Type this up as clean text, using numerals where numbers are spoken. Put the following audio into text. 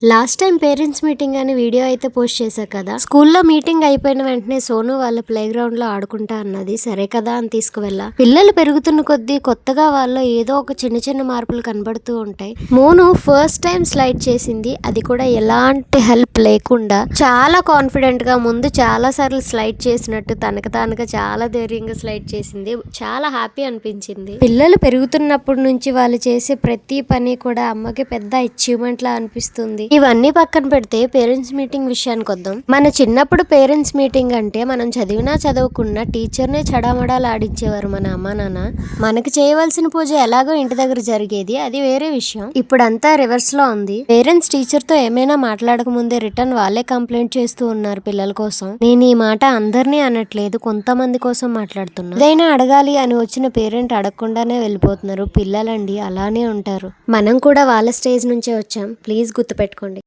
Last time parents meeting అని video అయితే post చేశా కదా. స్కూల్లో మీటింగ్ అయిపోయిన వెంటనే సోను వాళ్ళ ప్లే గ్రౌండ్ లో ఆడుకుంటా అన్నది. సరే కదా అని తీసుకువెళ్ళా. పిల్లలు పెరుగుతున్న కొద్దీ కొత్తగా వాళ్ళు ఏదో ఒక చిన్న చిన్న మార్పులు కనబడుతూ ఉంటాయి. మోను ఫస్ట్ టైం స్లైడ్ చేసింది, అది కూడా ఎలాంటి హెల్ప్ లేకుండా చాలా కాన్ఫిడెంట్ గా ముందు చాలా సార్లు స్లైడ్ చేసినట్టు తనకు తానుగా చాలా ధైర్యంగా స్లైడ్ చేసింది. చాలా హ్యాపీ అనిపించింది. పిల్లలు పెరుగుతున్నప్పటి నుంచి వాళ్ళు చేసే ప్రతి పని కూడా అమ్మకి పెద్ద అచీవ్మెంట్ లా అనిపిస్తుంది. ఇవన్నీ పక్కన పెడితే పేరెంట్స్ మీటింగ్ విషయానికి వద్దాం. మన చిన్నప్పుడు పేరెంట్స్ మీటింగ్ అంటే మనం చదివినా చదవకున్నా టీచర్నే చడామడాలు ఆడించేవారు మన అమ్మ నాన్న. మనకి చేయవలసిన పూజ ఎలాగో ఇంటి దగ్గర జరిగేది, అది వేరే విషయం. ఇప్పుడంతా రివర్స్ లో ఉంది. పేరెంట్స్ టీచర్ తో ఏమైనా మాట్లాడక ముందే రిటర్న్ వాళ్ళే కంప్లైంట్ చేస్తూ ఉన్నారు పిల్లల కోసం. నేను ఈ మాట అందరినీ అనట్లేదు, కొంతమంది కోసం మాట్లాడుతున్నా. ఏదైనా అడగాలి అని వచ్చిన పేరెంట్ అడగకుండానే వెళ్ళిపోతున్నారు. పిల్లలండి అలానే ఉంటారు. మనం కూడా వాళ్ళ స్టేజ్ నుంచే వచ్చాం. ప్లీజ్ గుర్తుపెట్టుకోండి.